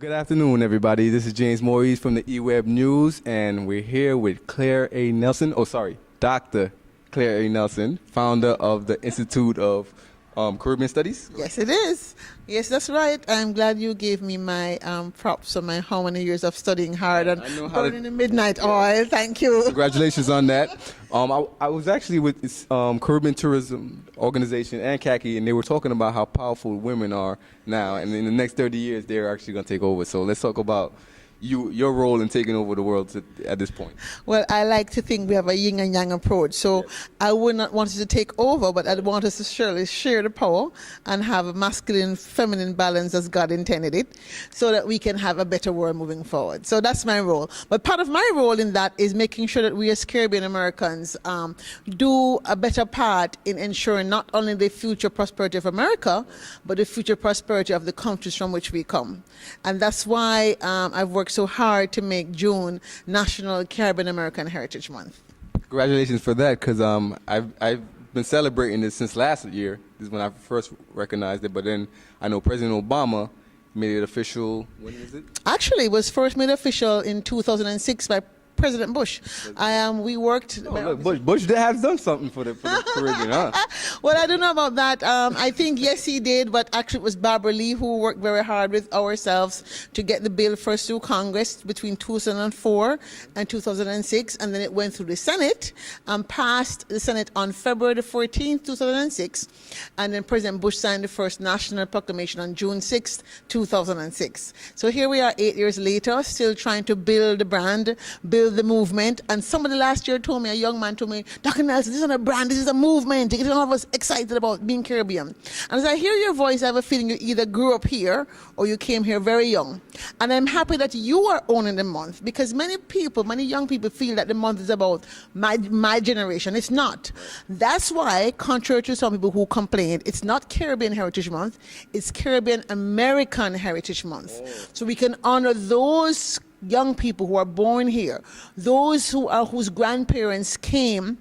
Good afternoon, everybody. This is James Maurice from the EWeb News, and we're here with Claire A. Nelson. Dr. Claire A. Nelson, founder of the Institute of Caribbean Studies. Yes, it is. Yes, that's right. I'm glad you gave me my props on my how many years of studying hard and burning the midnight oil. Thank you. Congratulations on that. I was actually with this Caribbean Tourism Organization and CACI, and they were talking about how powerful women are now, and in the next 30 years, they're actually going to take over. So let's talk about your role in taking over the world at this point. Well, I like to think we have a yin and yang approach. So I would not want us to take over, but I'd want us to surely share the power and have a masculine, feminine balance as God intended it, so that we can have a better world moving forward. So that's my role. But part of my role in that is making sure that we as Caribbean Americans do a better part in ensuring not only the future prosperity of America, but the future prosperity of the countries from which we come. And that's why I've worked so hard to make June National Caribbean American Heritage Month. Congratulations for that, because I've been celebrating this since last year. This is when I first recognized it, but then I know President Obama made it official. When is it? Actually, it was first made official in 2006 by President Bush. We worked. Oh, look, Bush did have done something for the Caribbean, huh? Well, I don't know about that. I think yes, he did, but actually it was Barbara Lee who worked very hard with ourselves to get the bill first through Congress between 2004 and 2006, and then it went through the Senate and passed the Senate on February the 14th, 2006, and then President Bush signed the first national proclamation on June 6th, 2006. So here we are 8 years later, still trying to build the brand, build the movement. And somebody last year told me, a young man told me, Dr. Nelson, this is not a brand, this is a movement. You get all of us excited about being Caribbean. And as I hear your voice, I have a feeling you either grew up here or you came here very young. And I'm happy that you are owning the month, because many young people feel that the month is about my generation. It's not. That's why, contrary to some people who complain, it's not Caribbean Heritage Month, it's Caribbean American Heritage Month. So we can honor those young people who are born here, those whose grandparents came,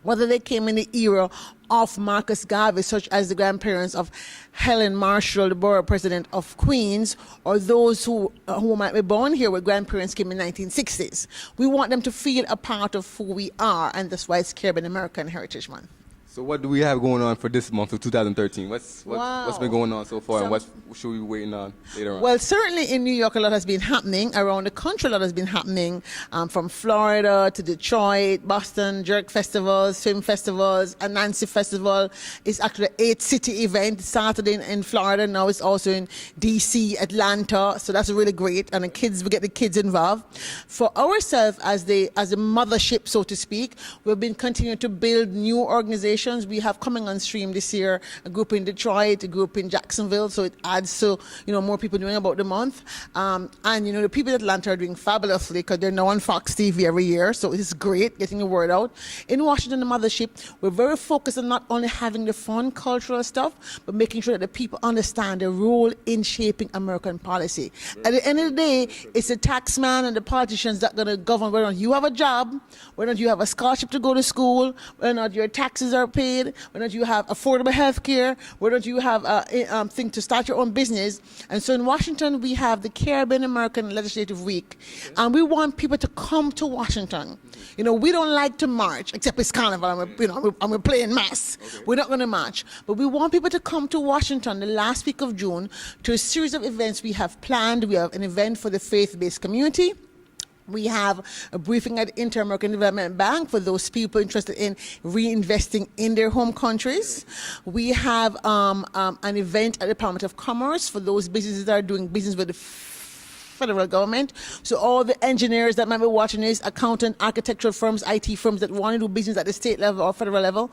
whether they came in the era of Marcus Garvey, such as the grandparents of Helen Marshall, the borough president of Queens, or those who might be born here where grandparents came in the 1960s. We want them to feel a part of who we are, and that's why it's Caribbean American Heritage Month. So what do we have going on for this month of 2013? What's been going on so far, and what should we be waiting on later on? Well, certainly in New York, a lot has been happening. Around the country, a lot has been happening, from Florida to Detroit, Boston, Jerk Festivals, Film Festivals, Anansi Festival. It's actually an 8-city event. It started in Florida, now it's also in D.C., Atlanta, so that's really great. And we get the kids involved. For ourselves, as the mothership, so to speak, we've been continuing to build new organizations. We have coming on stream this year a group in Detroit, a group in Jacksonville, so it adds to more people knowing about the month. And the people in Atlanta are doing fabulously, because they're now on Fox TV every year, so it's great getting the word out. In Washington, the mothership, we're very focused on not only having the fun cultural stuff, but making sure that the people understand the role in shaping American policy. At the end of the day, it's the taxman and the politicians that are going to govern whether or not you have a job, whether or not you have a scholarship to go to school, whether or not your taxes are paid, whether you have affordable health care, whether you have a thing to start your own business. And so in Washington, we have the Caribbean American Legislative Week, and we want people to come to Washington. We don't like to march, except it's Carnival, and we're playing mass. Okay. We're not going to march. But we want people to come to Washington the last week of June to a series of events we have planned. We have an event for the faith-based community. We have a briefing at Inter-American Development Bank for those people interested in reinvesting in their home countries. We have an event at the Department of Commerce for those businesses that are doing business with the federal government. So all the engineers that might be watching this, accountant, architectural firms, IT firms that want to do business at the state level or federal level,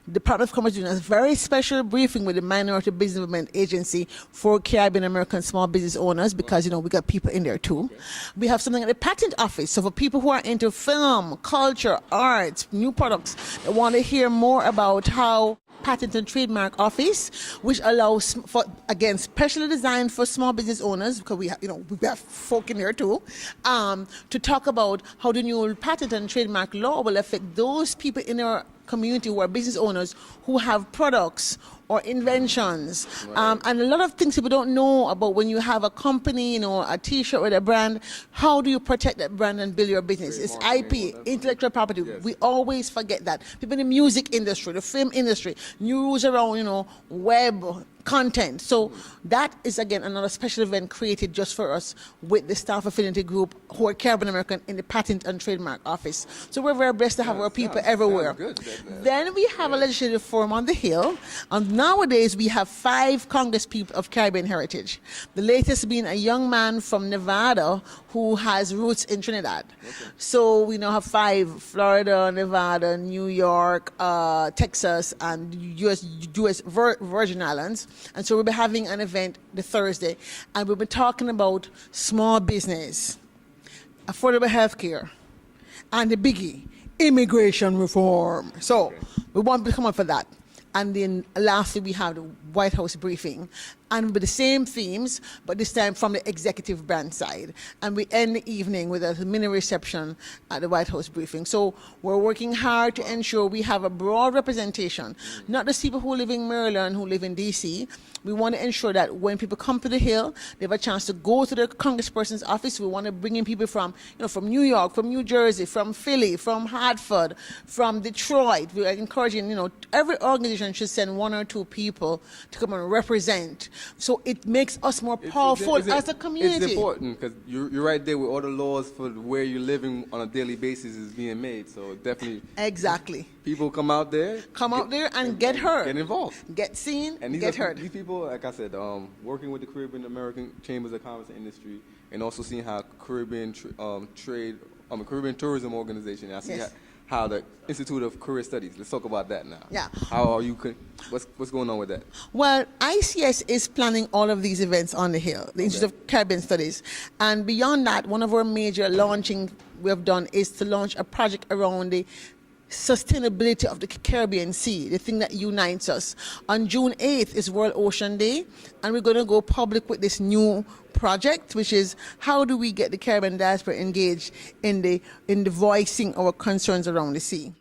the Department of Commerce is doing a very special briefing with the Minority Business Development Agency for Caribbean American small business owners, because we got people in there too. Okay. We have something at the Patent Office, so for people who are into film, culture, arts, new products, that want to hear more about how Patent and Trademark Office, which allows for, again, specially designed for small business owners, because we have folk in here too, to talk about how the new patent and trademark law will affect those people in our community who are business owners who have products or inventions, and a lot of things people don't know about when you have a company, a T-shirt with a brand. How do you protect that brand and build your business? It's IP, intellectual property. Yes. We always forget that. People in the music industry, the film industry, new rules around, web content. So that is, again, another special event created just for us with the Staff Affinity Group, who are Caribbean American in the Patent and Trademark Office. So we're very blessed to have our people everywhere. Good. Then we have a legislative forum on the Hill, and nowadays we have 5 Congress people of Caribbean heritage. The latest being a young man from Nevada who has roots in Trinidad. Okay. So we now have 5: Florida, Nevada, New York, Texas, and US Virgin Islands. And so we'll be having an event the Thursday, and we'll be talking about small business, affordable health care, and the biggie, immigration reform. So we want to come up for that. And then lastly, we have the White House briefing, and with the same themes, but this time from the executive branch side. And we end the evening with a mini reception at the White House briefing. So we're working hard to ensure we have a broad representation, not just people who live in Maryland, who live in DC. We want to ensure that when people come to the Hill, they have a chance to go to the congressperson's office. We want to bring in people from New York, from New Jersey, from Philly, from Hartford, from Detroit. We are encouraging, every organization should send 1 or 2 people to come and represent. So it makes us more powerful as a community. It's important because you're right there with all the laws for where you're living on a daily basis is being made. So definitely. Exactly. People come out there and get heard. Get involved. Get seen, and get heard. These people, like I said, working with the Caribbean American Chambers of Commerce and Industry, and also seeing how Caribbean Caribbean Tourism Organization, and I see how the Institute of Career Studies. Let's talk about that now. Yeah. How are you? What's going on with that? Well, ICS is planning all of these events on the Hill, the Institute of Caribbean Studies, and beyond that, one of our major launching we have done is to launch a project around the sustainability of the Caribbean Sea, the thing that unites us. On June 8th is World Ocean Day, and we're going to go public with this new project, which is how do we get the Caribbean diaspora engaged in the voicing our concerns around the sea.